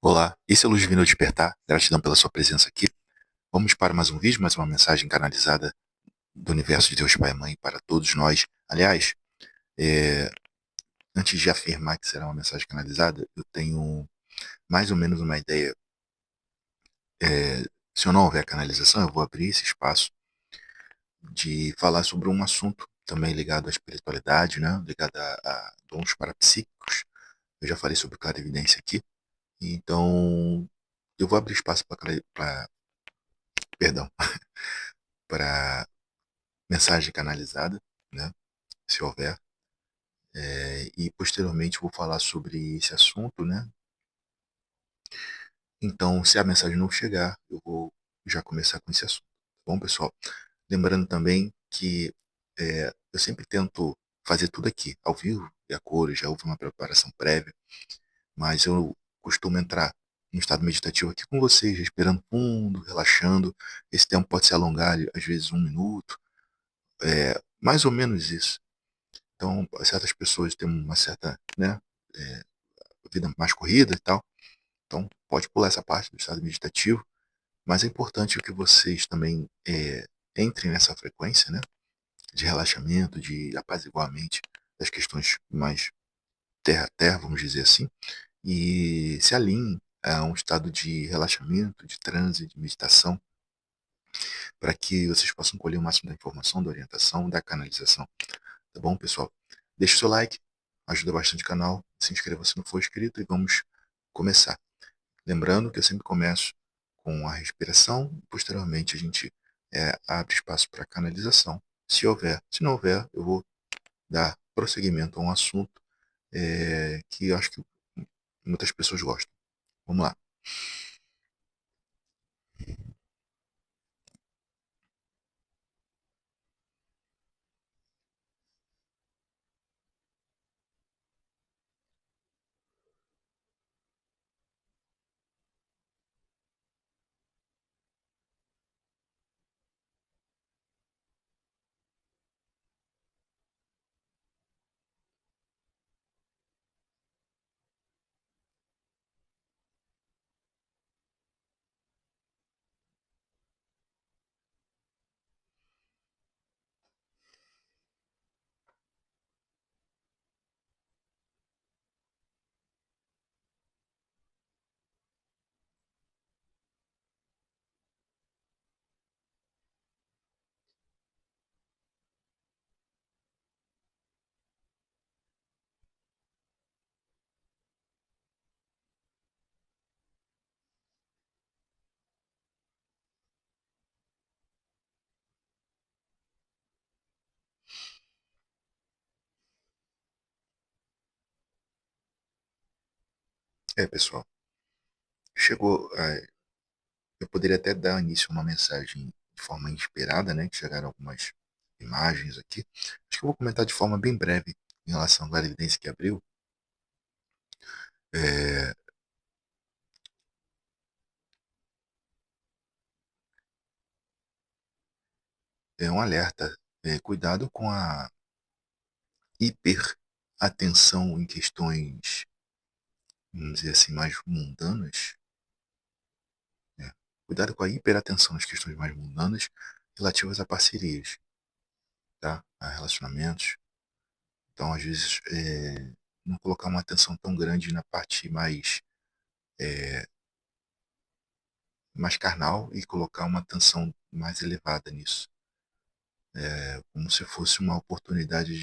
Olá, esse é o Luz Divina ao Despertar. Gratidão pela sua presença aqui. Vamos para mais um vídeo, mais uma mensagem canalizada do universo de Deus Pai e Mãe para todos nós. Aliás, é, antes de afirmar que será uma mensagem canalizada, eu tenho mais ou menos uma ideia. Se eu não houver canalização, eu vou abrir esse espaço de falar sobre um assunto também ligado à espiritualidade, né? Ligado a dons parapsíquicos. Eu já falei sobre clarividência aqui. Então, eu vou abrir espaço perdão, para mensagem canalizada, né, se houver, e posteriormente vou falar sobre esse assunto, né. Então, se a mensagem não chegar, eu vou já começar com esse assunto. Tá bom, pessoal? Lembrando também que eu sempre tento fazer tudo aqui, ao vivo e a cores, já houve uma preparação prévia, mas eu costumo entrar em estado meditativo aqui com vocês, respirando fundo, relaxando. Esse tempo pode se alongar, às vezes 1 minuto, mais ou menos isso. Então, certas pessoas têm uma certa, né, eh, vida mais corrida e tal, então pode pular essa parte do estado meditativo, mas é importante que vocês também entrem nessa frequência, né, de relaxamento, de apaziguar a mente das questões mais terra a terra, vamos dizer assim, e se alinhem a um estado de relaxamento, de transe, de meditação, para que vocês possam colher o máximo da informação, da orientação, da canalização. Tá bom, pessoal? Deixe o seu like, ajuda bastante o canal. Se inscreva se não for inscrito e vamos começar. Lembrando que eu sempre começo com a respiração, posteriormente a gente abre espaço para canalização, se houver. Se não houver, eu vou dar prosseguimento a um assunto que eu acho que muitas pessoas gostam. Vamos lá. Pessoal, chegou. Eu poderia até dar início a uma mensagem de forma inspirada, né? Que chegaram algumas imagens aqui. Acho que eu vou comentar de forma bem breve em relação à evidência que abriu. É, é um alerta. Cuidado com a hiperatenção em questões, vamos dizer assim, mais mundanas. Né? Cuidado com a hiperatenção nas questões mais mundanas relativas a parcerias, tá? A relacionamentos. Então, às vezes, não colocar uma atenção tão grande na parte mais carnal e colocar uma atenção mais elevada nisso. Como se fosse uma oportunidade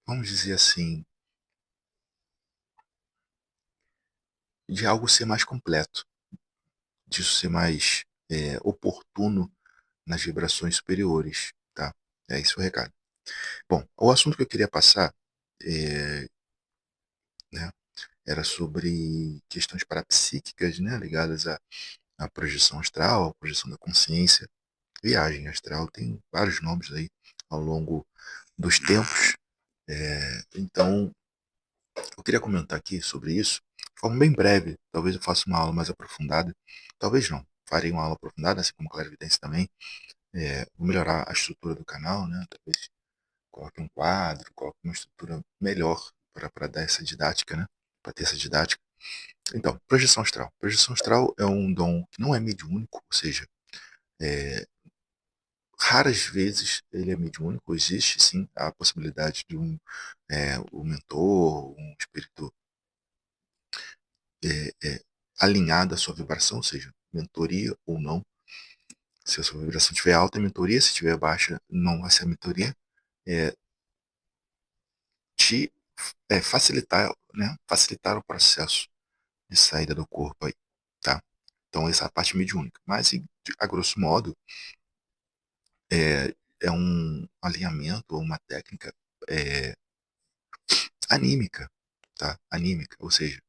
vamos dizer assim, de algo ser mais completo, disso ser mais oportuno nas vibrações superiores, tá? É esse o recado. Bom, o assunto que eu queria passar, é, né, era sobre questões parapsíquicas, né, ligadas à projeção astral, à projeção da consciência, viagem astral, tem vários nomes aí ao longo dos tempos. Então, eu queria comentar aqui sobre isso de forma bem breve. Talvez eu faça uma aula mais aprofundada. Talvez não. Farei uma aula aprofundada, assim como clarividência também. Vou melhorar a estrutura do canal, né? Talvez coloque um quadro, coloque uma estrutura melhor para dar essa didática, né? Para ter essa didática. Então, projeção astral. Projeção astral é um dom que não é mediúnico, ou seja, é, raras vezes ele é mediúnico. Existe sim a possibilidade de um mentor, um espírito é, é, alinhado à sua vibração, ou seja, mentoria ou não. Se a sua vibração estiver alta, é mentoria; se estiver baixa, não vai ser mentoria. É, te facilitar, né? Facilitar o processo de saída do corpo aí, tá? Então, essa é a parte mediúnica. Mas, a grosso modo, é um alinhamento ou uma técnica é, anímica, tá? Anímica, ou seja,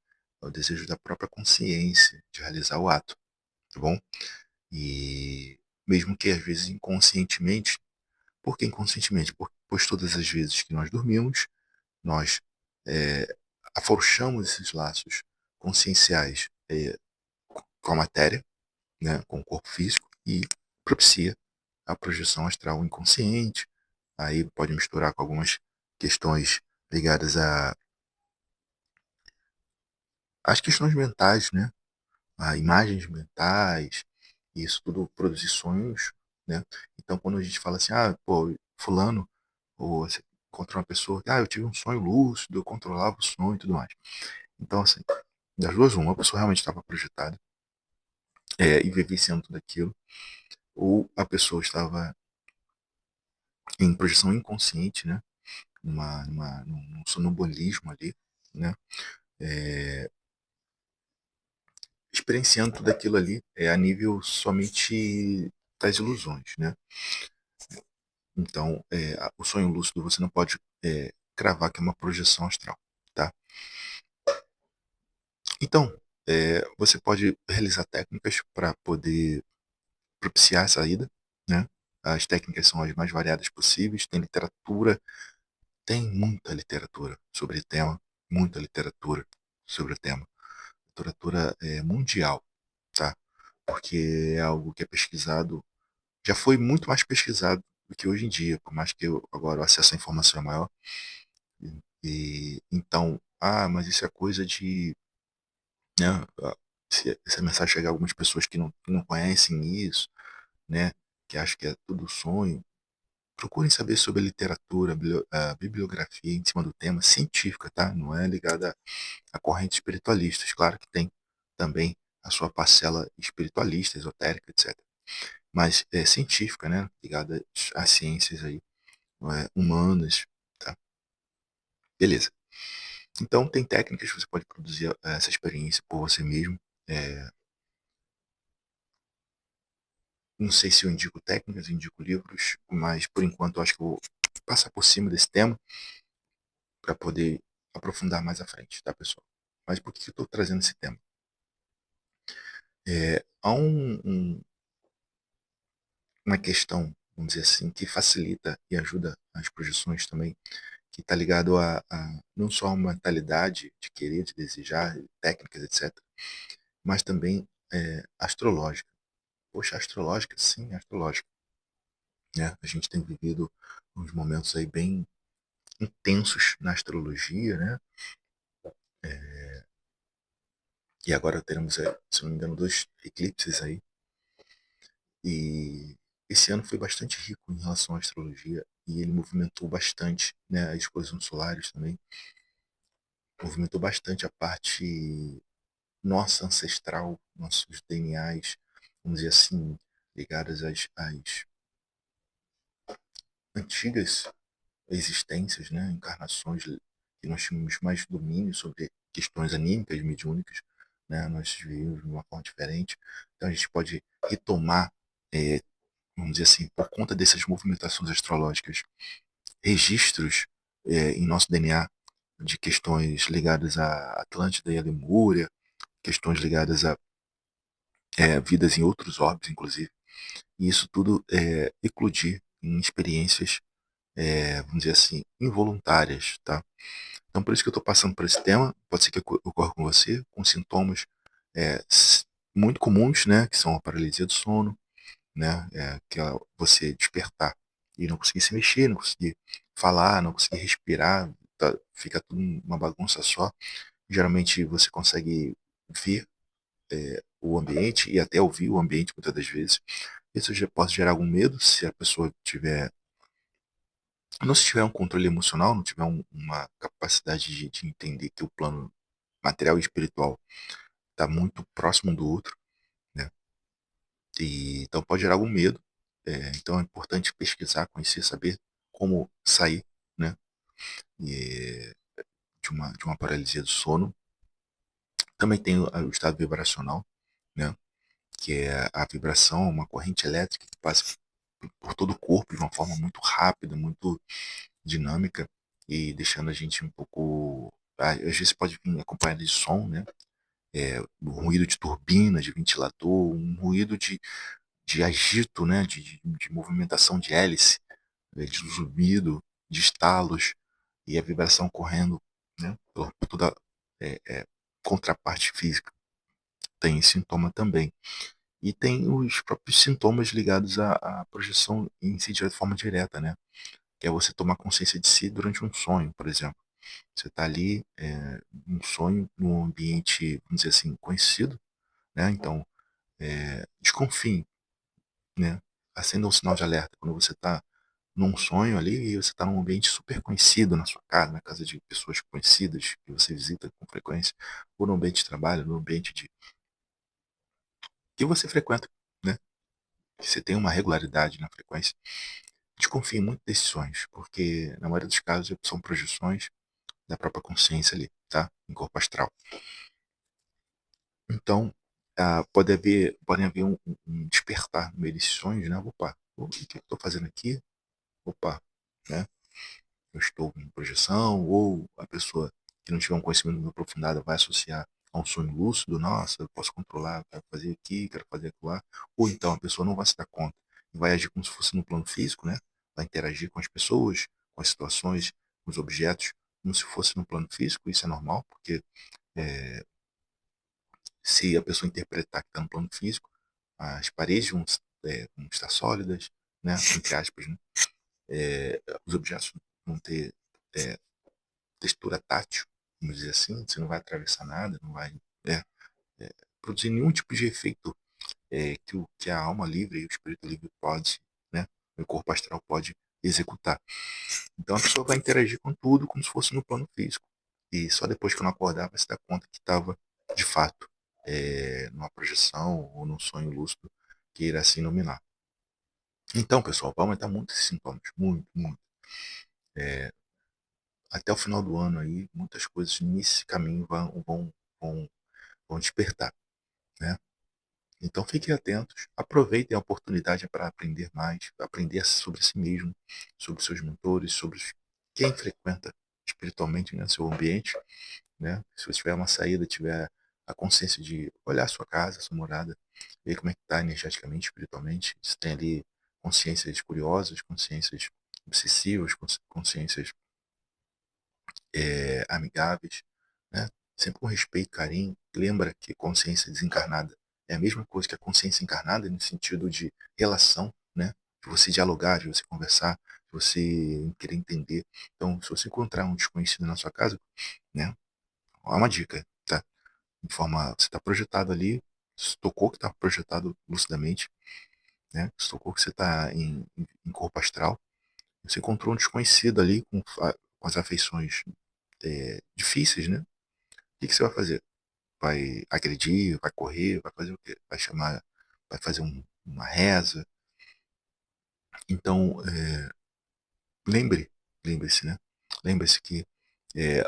é o desejo da própria consciência de realizar o ato, tá bom? E mesmo que às vezes inconscientemente. Por que inconscientemente? Pois todas as vezes que nós dormimos, nós é, afrouxamos esses laços conscienciais com a matéria, né, com o corpo físico, e propicia a projeção astral inconsciente. Aí pode misturar com algumas questões ligadas às questões mentais, né? A imagens mentais, e isso tudo produzir sonhos, né? Então, quando a gente fala assim, pô, fulano, ou você encontra uma pessoa, eu tive um sonho lúcido, eu controlava o sonho e tudo mais. Então, assim, das duas, uma, a pessoa realmente estava projetada e vivenciando tudo aquilo, ou a pessoa estava em projeção inconsciente, né? Num sonambulismo ali, né? É, experienciando tudo aquilo ali a nível somente das ilusões, né? Então, o sonho lúcido você não pode cravar que é uma projeção astral, tá? Então, você pode realizar técnicas para poder propiciar essa ida, né? As técnicas são as mais variadas possíveis. Tem literatura, tem muita literatura sobre o tema, muita literatura sobre o tema. Literatura mundial, tá? Porque é algo que é pesquisado, já foi muito mais pesquisado do que hoje em dia, por mais que agora o acesso à informação é maior. Então, mas isso é coisa de, né, se essa mensagem chegar a algumas pessoas que não conhecem isso, né, que acham que é tudo sonho, procurem saber sobre a literatura, a bibliografia em cima do tema, científica, tá? Não é ligada a correntes espiritualistas. Claro que tem também a sua parcela espiritualista, esotérica, etc. Mas é científica, né? Ligada às ciências aí, humanas, tá? Beleza. Então, tem técnicas que você pode produzir essa experiência por você mesmo. É, não sei se eu indico técnicas, eu indico livros, mas por enquanto eu acho que eu vou passar por cima desse tema para poder aprofundar mais à frente, tá, pessoal? Mas por que eu estou trazendo esse tema? Há uma questão, vamos dizer assim, que facilita e ajuda as projeções também, que está ligado a não só a uma mentalidade de querer, de desejar, técnicas, etc., mas também astrológica. Poxa, astrológica? Sim, astrológica. Né? A gente tem vivido uns momentos aí bem intensos na astrologia, né? E agora teremos, se não me engano, 2 eclipses aí. E esse ano foi bastante rico em relação à astrologia, e ele movimentou bastante, né, as exposições solares também, movimentou bastante a parte nossa ancestral, nossos DNAs, vamos dizer assim, ligadas às antigas existências, né, encarnações, que nós tínhamos mais domínio sobre questões anímicas, mediúnicas, né, nós vivemos de uma forma diferente. Então a gente pode retomar, vamos dizer assim, por conta dessas movimentações astrológicas, registros em nosso DNA de questões ligadas à Atlântida e à Lemúria, questões ligadas a vidas em outros orbes, inclusive. E isso tudo eclodir em experiências, vamos dizer assim, involuntárias, tá? Então, por isso que eu estou passando por esse tema. Pode ser que ocorra com você, com sintomas muito comuns, né? Que são a paralisia do sono, né? Que é você despertar e não conseguir se mexer, não conseguir falar, não conseguir respirar, fica tudo uma bagunça só. Geralmente você consegue ver o ambiente e até ouvir o ambiente muitas das vezes. Isso já pode gerar algum medo se a pessoa tiver, não se tiver um controle emocional, não tiver uma capacidade de entender que o plano material e espiritual está muito próximo um do outro, né? E então pode gerar algum medo. Então é importante pesquisar, conhecer, saber como sair, né? E, de uma paralisia do sono. Também tem o estado vibracional, né? Que é a vibração, uma corrente elétrica que passa por todo o corpo de uma forma muito rápida, muito dinâmica e deixando a gente um pouco. Às vezes pode vir acompanhado de som, né? Um ruído de turbina, de ventilador, um ruído de agito, né? De movimentação de hélice, de zumbido, de estalos e a vibração correndo, né? Por toda contraparte física. Tem sintoma também. E tem os próprios sintomas ligados à projeção em si de forma direta, né? Que é você tomar consciência de si durante um sonho, por exemplo. Você está ali, num sonho, num ambiente, vamos dizer assim, conhecido, né? Então, desconfie, né? Acenda um sinal de alerta quando você está num sonho ali e você está num ambiente super conhecido na sua casa, na casa de pessoas conhecidas que você visita com frequência, ou no ambiente de trabalho, no ambiente que você frequenta, né? Que você tem uma regularidade na frequência. Desconfie muito desses sonhos, porque na maioria dos casos são projeções da própria consciência ali, tá? Em corpo astral. Então, podem haver um despertar no meio desses sonhos, né? Opa, o que eu estou fazendo aqui? Opa, né? Eu estou em projeção, ou a pessoa que não tiver um conhecimento muito aprofundado vai associar a um sonho lúcido, nossa, eu posso controlar, quero fazer aqui, quero fazer lá. Ou então a pessoa não vai se dar conta e vai agir como se fosse no plano físico, né? Vai interagir com as pessoas, com as situações, com os objetos, como se fosse no plano físico. Isso é normal, porque é, se a pessoa interpretar que está no plano físico, as paredes vão estar sólidas, né? Entre aspas, né? Os objetos vão ter é, textura tátil, vamos dizer assim, você não vai atravessar nada, não vai é, é, produzir nenhum tipo de efeito que a alma livre e o espírito livre pode, né, o corpo astral pode executar. Então a pessoa vai interagir com tudo como se fosse no plano físico. E só depois que eu não acordar vai se dar conta que estava, de fato, numa projeção ou num sonho lúcido que irá se iluminar. Então, pessoal, vai aumentar muito esses sintomas, muito, muito. É, Até o final do ano aí, muitas coisas nesse caminho vão, vão despertar, né? Então fiquem atentos, aproveitem a oportunidade para aprender mais, aprender sobre si mesmo, sobre seus mentores, sobre quem frequenta espiritualmente, né, seu ambiente, né? Se você tiver uma saída, tiver a consciência de olhar a sua casa, a sua morada, ver como é que está energeticamente, espiritualmente, se tem ali consciências curiosas, consciências obsessivas, consciências amigáveis, né? Sempre com respeito, carinho. Lembra que consciência desencarnada é a mesma coisa que a consciência encarnada no sentido de relação, né? De você dialogar, de você conversar, de você querer entender. Então, se você encontrar um desconhecido na sua casa, né? Há uma dica, tá? De forma, você está projetado ali, se tocou que está projetado lucidamente, né? Se tocou que você está em corpo astral, você encontrou um desconhecido ali com as afeições difíceis, né? Que você vai fazer? Vai agredir, vai correr, vai fazer o quê? Vai chamar, vai fazer uma reza. Então, lembre-se, né? Lembre-se que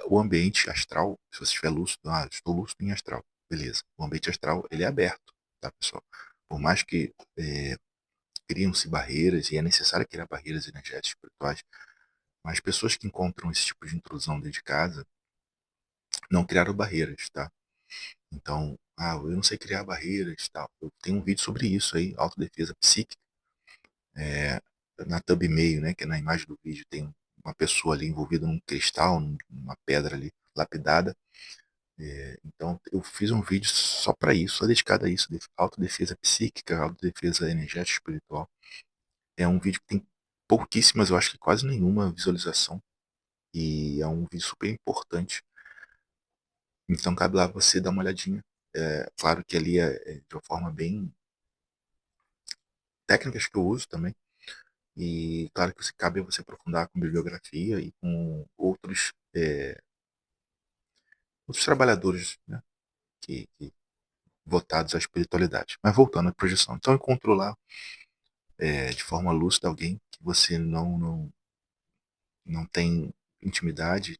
o ambiente astral, se você estiver lúcido, estou lúcido em astral, beleza. O ambiente astral, ele é aberto, tá, pessoal? Por mais que criam-se barreiras, e é necessário criar barreiras energéticas espirituais, mas pessoas que encontram esse tipo de intrusão dentro de casa não criaram barreiras, tá? Então, eu não sei criar barreiras, tal. Eu tenho um vídeo sobre isso aí, autodefesa psíquica, é, na thumb meio, né, que é na imagem do vídeo tem uma pessoa ali envolvida num cristal, numa pedra ali lapidada. Então, eu fiz um vídeo só para isso, só dedicado a isso, de autodefesa psíquica, autodefesa energética espiritual. É um vídeo que tem pouquíssimas, eu acho que quase nenhuma visualização. E é um vídeo super importante. Então cabe lá você dar uma olhadinha. Claro que ali é de uma forma bem técnicas que eu uso também. E claro que você cabe você aprofundar com bibliografia e com outros trabalhadores, né, que votados à espiritualidade. Mas voltando à projeção. Então encontrou lá de forma lúcida alguém que você não tem intimidade.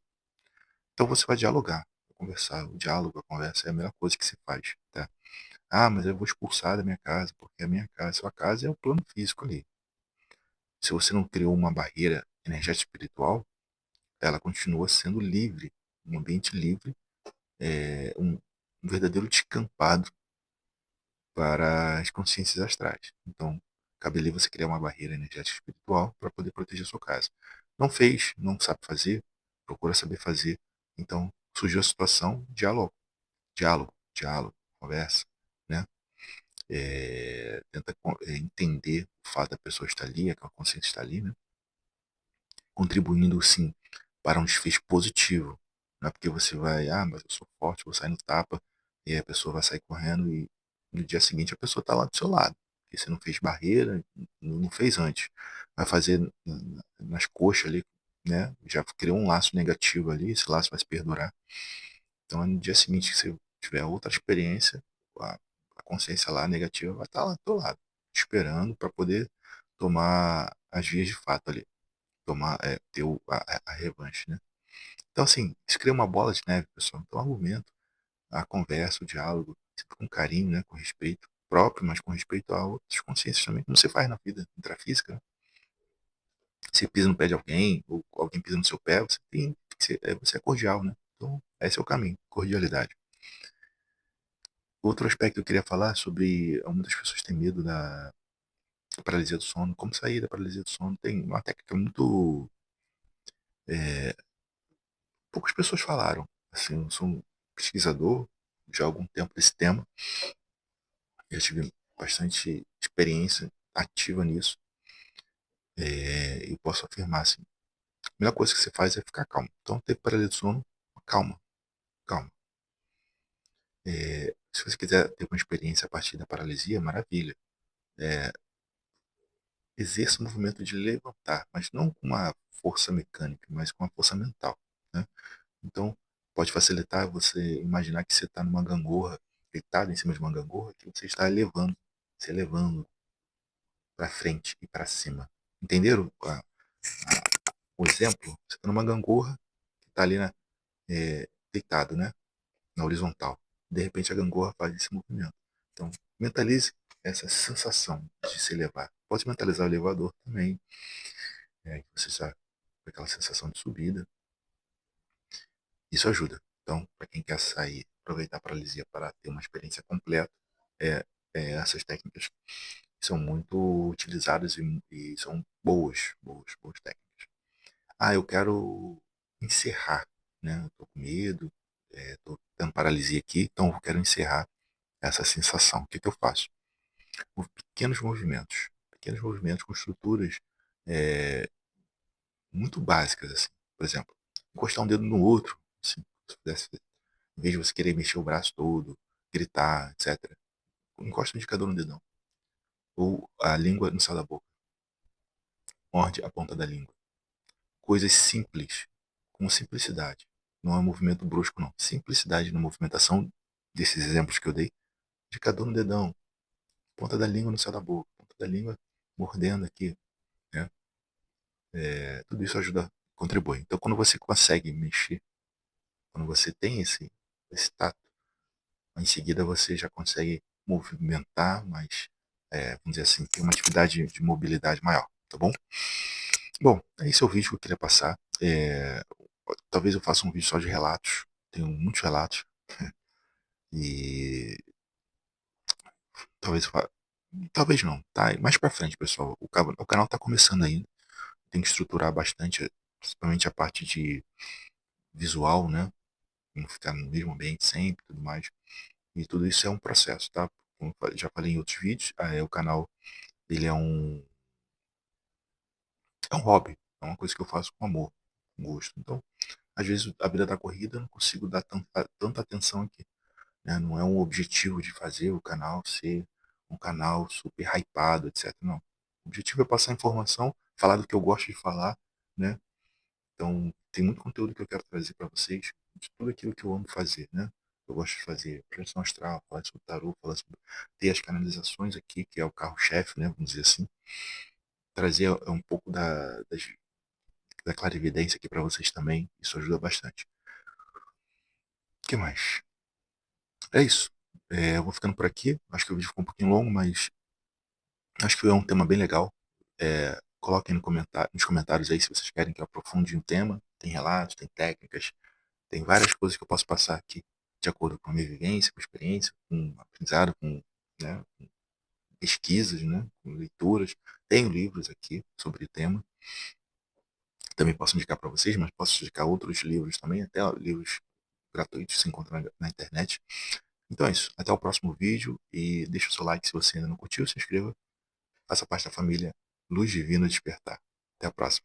Então você vai dialogar, conversar. O diálogo, a conversa é a melhor coisa que se faz. Tá? Ah, mas eu vou expulsar da minha casa, porque a minha casa, sua casa é o plano físico ali. Se você não criou uma barreira energética espiritual, ela continua sendo livre, um ambiente livre, um verdadeiro descampado para as consciências astrais. Então, cabe ali você criar uma barreira energética espiritual para poder proteger a sua casa. Não fez, não sabe fazer, procura saber fazer. Então, surgiu a situação, diálogo, diálogo, diálogo, conversa, né? Tenta entender o fato da pessoa estar ali, aquela consciência está ali, né? Contribuindo sim para um desfecho positivo. Não é porque você vai, mas eu sou forte, vou sair no tapa, e aí a pessoa vai sair correndo e no dia seguinte a pessoa está lá do seu lado. Porque você não fez barreira, não fez antes. Vai fazer nas coxas ali, né? Já criou um laço negativo ali, esse laço vai se perdurar. Então no dia seguinte que você tiver outra experiência, a, a consciência lá negativa vai estar lá do seu lado, esperando para poder tomar as vias de fato ali ter a revanche, né? Então, assim, isso cria uma bola de neve, pessoal. Então, o argumento, a conversa, o diálogo, sempre com carinho, né? Com respeito próprio, mas com respeito a outras consciências também, como você faz na vida intrafísica, né? Você pisa no pé de alguém, ou alguém pisa no seu pé, você tem que ser, você é cordial, né? Então, esse é o caminho, cordialidade. Outro aspecto que eu queria falar sobre, muitas pessoas têm medo da paralisia do sono, como sair da paralisia do sono. Tem uma técnica muito é, poucas pessoas falaram. Assim, eu sou um pesquisador já há algum tempo desse tema, já tive bastante experiência ativa nisso, e posso afirmar assim, a melhor coisa que você faz é ficar calmo. Então, ter paralisia do sono, calma, calma. Se você quiser ter uma experiência a partir da paralisia, maravilha. É, exerça o movimento de levantar, mas não com uma força mecânica, mas com uma força mental, né? Então, pode facilitar você imaginar que você está numa gangorra, deitado em cima de uma gangorra, que você está elevando, se elevando para frente e para cima. Entenderam o exemplo? Você está numa gangorra que está ali deitado, né? Na horizontal. De repente a gangorra faz esse movimento. Então, mentalize essa sensação de se elevar. Pode mentalizar o elevador também. Você já com aquela sensação de subida. Isso ajuda. Então, para quem quer sair, aproveitar a paralisia para ter uma experiência completa, essas técnicas são muito utilizadas e são boas técnicas. Eu quero encerrar, né? Eu tô com medo, tô tendo paralisia aqui, então eu quero encerrar essa sensação. O que que eu faço? Pequenos movimentos com estruturas é, muito básicas, assim. Por exemplo, encostar um dedo no outro, assim, se pudesse, em vez de você querer mexer o braço todo, gritar, etc. Encosta o indicador no dedão. Ou a língua no céu da boca. Morde a ponta da língua. Coisas simples, com simplicidade. Não é um movimento brusco, não. Simplicidade na movimentação desses exemplos que eu dei. Indicador no dedão. Ponta da língua no céu da boca. Ponta da língua mordendo aqui, né? Tudo isso ajuda, contribui. Então, quando você consegue mexer, quando você tem esse tato, em seguida você já consegue movimentar, mas, vamos dizer assim, tem uma atividade de mobilidade maior, tá bom? Bom, esse é o vídeo que eu queria passar. Talvez eu faça um vídeo só de relatos, tenho muitos relatos, e talvez eu talvez não, tá? Mais pra frente, pessoal. O canal tá começando ainda, tem que estruturar bastante, principalmente a parte de visual, né? Não ficar no mesmo ambiente sempre, tudo mais. E tudo isso é um processo, tá? Como já falei em outros vídeos, o canal ele é é um hobby, é uma coisa que eu faço com amor, com gosto. Então, às vezes a vida tá corrida, eu não consigo dar tanta atenção aqui, né? Não é um objetivo de fazer o canal ser um canal super hypado, etc. Não. O objetivo é passar informação, falar do que eu gosto de falar, né? Então, tem muito conteúdo que eu quero trazer para vocês, de tudo aquilo que eu amo fazer, né? Eu gosto de fazer projeção astral, falar sobre tarô, falar sobre ter as canalizações aqui, que é o carro-chefe, né? Vamos dizer assim. Trazer um pouco da clarividência aqui para vocês também. Isso ajuda bastante. O que mais? É isso. Eu vou ficando por aqui. Acho que o vídeo ficou um pouquinho longo, mas acho que é um tema bem legal. Coloquem nos comentários aí se vocês querem que eu aprofunde um tema. Tem relatos, tem técnicas, tem várias coisas que eu posso passar aqui de acordo com a minha vivência, com a experiência, com aprendizado, né, com pesquisas, né, com leituras. Tenho livros aqui sobre o tema. Também posso indicar para vocês, mas posso indicar outros livros também, até livros gratuitos se encontram na internet. Então é isso. Até o próximo vídeo e deixa o seu like se você ainda não curtiu, se inscreva, faça parte da família Luz Divina Despertar. Até a próxima.